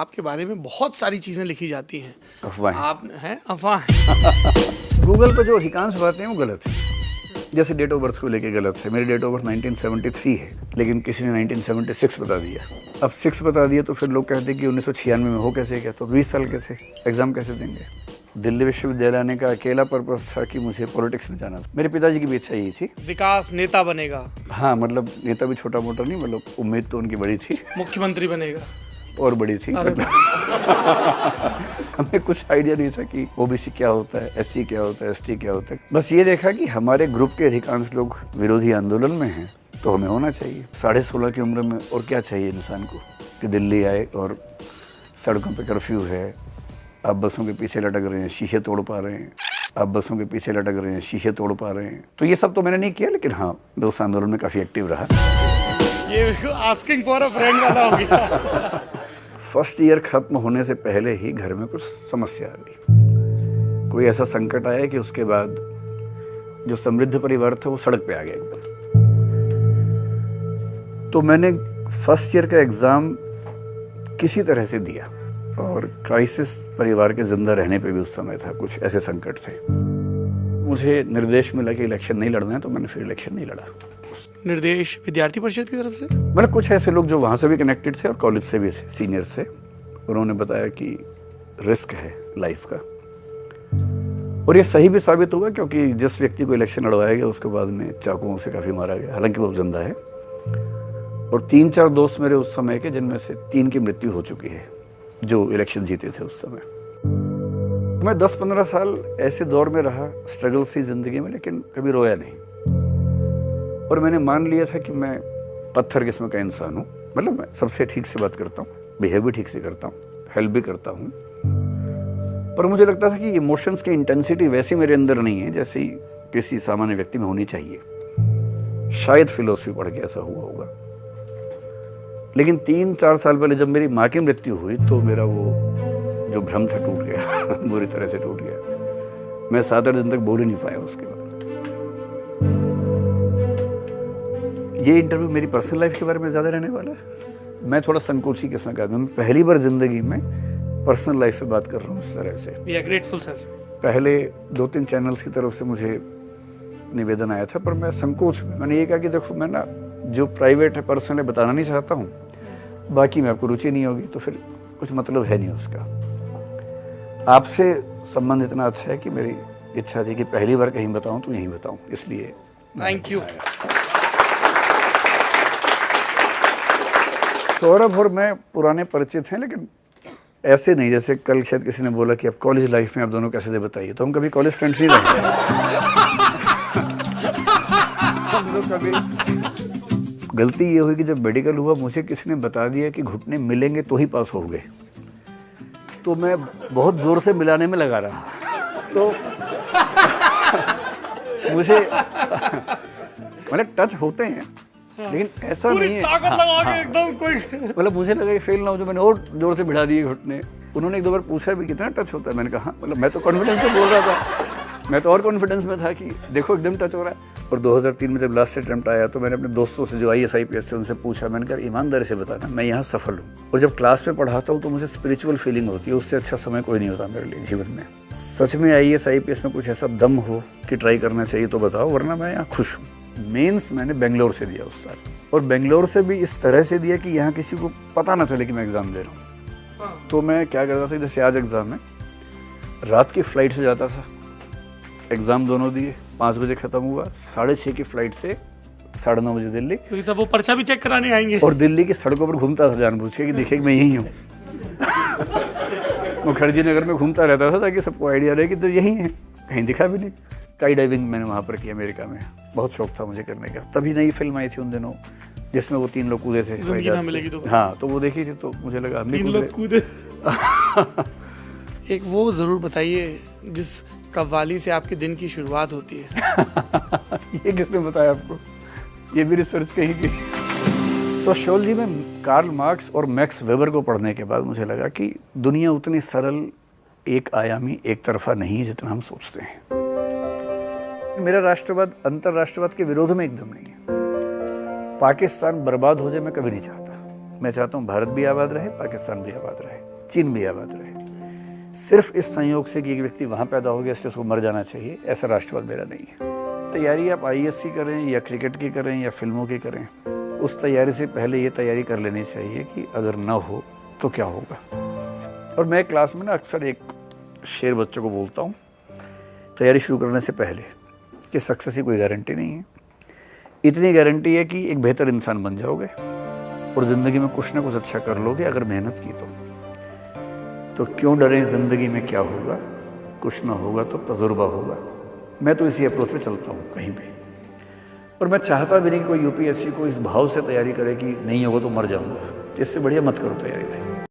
आपके बारे में बहुत सारी चीज़ें लिखी जाती हैं। अफवाह आप हैं अफवाह गूगल पे जो अधिकांश बातें हैं वो गलत है। जैसे डेट ऑफ बर्थ को लेके गलत है। मेरी डेट ऑफ बर्थ 1973 है, लेकिन किसी ने 1976 बता दिया। अब 6 बता दिया तो फिर लोग कहते हैं कि 1996 में हो कैसे गया, तो 20 साल के थे, एग्जाम कैसे देंगे। दिल्ली विश्वविद्यालय आने का अकेला पर्पस था कि मुझे पॉलिटिक्स में जाना था। मेरे पिताजी की भी इच्छा यही थी, विकास नेता बनेगा। हाँ, मतलब नेता भी छोटा मोटा नहीं, मतलब उम्मीद तो उनकी बड़ी थी। मुख्यमंत्री बनेगा और बड़ी थी। हमें कुछ आइडिया नहीं था कि ओबीसी क्या होता है, एससी क्या होता है, एसटी क्या होता है। बस ये देखा कि हमारे ग्रुप के अधिकांश लोग विरोधी आंदोलन में हैं, तो हमें होना चाहिए। 16.5 की उम्र में और क्या चाहिए इंसान को कि दिल्ली आए और सड़कों पे कर्फ्यू है, आप बसों के पीछे लटक रहे हैं, शीशे तोड़ पा रहे हैं, आप बसों के पीछे लटक रहे हैं, शीशे तोड़ पा रहे हैं। तो ये सब तो मैंने नहीं किया, लेकिन हाँ, मैं उस आंदोलन में काफ़ी एक्टिव रहा। ये आस्किंग फॉर अ फ्रेंड वाला हो गया। फर्स्ट ईयर खत्म होने से पहले ही घर में कुछ समस्या आ गई। कोई ऐसा संकट आया कि उसके बाद जो समृद्ध परिवार था वो सड़क पे आ गया एकदम। तो मैंने फर्स्ट ईयर का एग्ज़ाम किसी तरह से दिया, और क्राइसिस परिवार के जिंदा रहने पे भी उस समय था, कुछ ऐसे संकट थे। मुझे निर्देश मिला कि इलेक्शन नहीं लड़ना है, तो मैंने फिर इलेक्शन नहीं लड़ा। निर्देश विद्यार्थी परिषद की तरफ से, मतलब कुछ ऐसे लोग जो वहाँ से भी कनेक्टेड थे और कॉलेज से भी थे, सीनियर से, उन्होंने बताया कि रिस्क है लाइफ का। और ये सही भी साबित हुआ, क्योंकि जिस व्यक्ति को इलेक्शन लड़वाया गया उसके बाद में चाकुओं से काफ़ी मारा गया, हालांकि वो जिंदा है। और 3-4 दोस्त मेरे उस समय के, जिनमें से 3 की मृत्यु हो चुकी है, जो इलेक्शन जीते थे उस समय। मैं 10-15 साल ऐसे दौर में रहा, स्ट्रगल सी जिंदगी में, लेकिन कभी रोया नहीं। और मैंने मान लिया था कि मैं पत्थर किस्म का इंसान हूँ। मतलब मैं सबसे ठीक से बात करता हूँ, बिहेव भी ठीक से करता हूँ, हेल्प भी करता हूँ, पर मुझे लगता था कि इमोशंस की इंटेंसिटी वैसी मेरे अंदर नहीं है जैसी किसी सामान्य व्यक्ति में होनी चाहिए। शायद फिलोसफी पढ़ के ऐसा हुआ होगा। लेकिन 3-4 साल पहले जब मेरी माँ की मृत्यु हुई, तो मेरा वो जो भ्रम था टूट गया। बुरी तरह से टूट गया। मैं 7-8 दिन तक बोल ही नहीं पाया उसके बाद। ये इंटरव्यू मेरी पर्सनल लाइफ के बारे में ज़्यादा रहने वाला है। मैं थोड़ा संकोची किस्म का आदमी हूं। मैं पहली बार जिंदगी में पर्सनल लाइफ पे बात कर रहा हूँ इस तरह से। We are grateful sir. पहले 2-3 चैनल्स की तरफ से मुझे निवेदन आया था, पर मैं संकोच में, मैंने ये कहा कि देखो, मैं ना जो प्राइवेट है, पर्सनल है, बताना नहीं चाहता हूँ। बाकी में आपको रुचि नहीं होगी तो फिर कुछ मतलब है नहीं उसका। आपसे संबंध इतना अच्छा है कि मेरी इच्छा थी कि पहली बार कहीं बताऊँ तो यहीं बताऊँ, इसलिए थैंक यू। सौरभ और मैं पुराने परिचित हैं, लेकिन ऐसे नहीं जैसे कल शायद किसी ने बोला कि अब कॉलेज लाइफ में आप दोनों कैसे थे बताइए, तो हम कभी कॉलेज फ्रेंड्स नहीं रहे। हम लोग कभी, गलती ये हुई कि जब मेडिकल हुआ मुझे किसी ने बता दिया कि घुटने मिलेंगे तो ही पास होंगे, तो मैं बहुत जोर से मिलाने में लगा रहा। तो मुझे मतलब टच होते हैं, लेकिन ऐसा नहीं है ताकत लगा के एकदम कोई, मतलब मुझे लगा कि फेल ना हो, जो मैंने और जोर से भिड़ा दिए घुटने। उन्होंने 1-2 बार पूछा भी कितना टच होता है, मैंने कहा मतलब मैं तो कॉन्फिडेंस से बोल रहा था, मैं तो और कॉन्फिडेंस में था कि देखो एकदम टच हो रहा है। और 2003 में जब लास्ट अटेम्प्ट आया तो मैंने अपने दोस्तों से जो IAS IPS से उनसे पूछा, मैंने कहा ईमानदारी से बताना मैं यहाँ सफल हूँ। और जब क्लास में पढ़ाता हूँ तो मुझे स्पिरिचुअल फीलिंग होती है, उससे अच्छा समय कोई नहीं होता मेरे लिए जीवन में। सच में IAS IPS में कुछ ऐसा दम हो कि ट्राई करना चाहिए तो बताओ, वरना मैं यहाँ खुश हूँ। मेंस मैंने बेंगलोर से दिया उस साल, और बेंगलोर से भी इस तरह से दिया कि यहाँ किसी को पता ना चले कि मैं एग्ज़ाम दे रहा हूँ। तो मैं क्या करता था, जैसे आज एग्ज़ाम है, रात की फ़्लाइट से जाता था, एग्ज़ाम दोनों दिए, 5 बजे ख़त्म हुआ, 6:30 की फ़्लाइट से 9:30 बजे दिल्ली, क्योंकि सब वो पर्चा भी चेक कराने आएंगे। और दिल्ली की सड़कों पर घूमता था जानबूझ के कि देखिए मैं यही हूँ। मुखर्जी नगर में घूमता रहता था ताकि सबको आइडिया रहे कि तो यही है, कहीं दिखा भी नहीं। स्काई डाइविंग मैंने वहाँ पर किया अमेरिका में, बहुत शौक था मुझे करने का। तभी नई फिल्म आई थी उन दिनों जिसमें वो 3 लोग कूदे थे, जिंदगी ना मिलेगी तो। हाँ, तो वो देखी थी तो मुझे लगा हम भी 3 लोग कूदे। एक वो जरूर बताइए जिस कव्वाली से आपके दिन की शुरुआत होती है। ये किसने बताया आपको? ये भी रिसर्च कहीं की। सोशियोलॉजी में कार्ल मार्क्स और मैक्स वेबर को पढ़ने के बाद मुझे लगा कि दुनिया उतनी सरल, एक आयामी, एक तरफा नहीं है जितना हम सोचते हैं। मेरा राष्ट्रवाद अंतरराष्ट्रवाद के विरोध में एकदम नहीं है। पाकिस्तान बर्बाद हो जाए मैं कभी नहीं चाहता। मैं चाहता हूँ भारत भी आबाद रहे, पाकिस्तान भी आबाद रहे। चीन भी आबाद रहे। सिर्फ इस संयोग से कि एक व्यक्ति वहाँ पैदा हो गया इसलिए उसको मर जाना चाहिए, ऐसा राष्ट्रवाद मेरा नहीं है। तैयारी आप IAS की करें या क्रिकेट की करें या फिल्मों की करें, उस तैयारी से पहले ये तैयारी कर लेनी चाहिए कि अगर ना हो तो क्या होगा। और मैं क्लास में ना अक्सर एक शेर बच्चों को बोलता हूँ तैयारी शुरू करने से पहले कि सक्सेस की कोई गारंटी नहीं है, इतनी गारंटी है कि एक बेहतर इंसान बन जाओगे और ज़िंदगी में कुछ ना कुछ अच्छा कर लोगे अगर मेहनत की तो क्यों डरें ज़िंदगी में क्या होगा, कुछ ना होगा तो तजुर्बा होगा। मैं तो इसी अप्रोच पे चलता हूँ कहीं पे, और मैं चाहता भी नहीं कि कोई UPSC को इस भाव से तैयारी करे कि नहीं होगा तो मर जाऊँगा। इससे बढ़िया मत करो तैयारी भाई।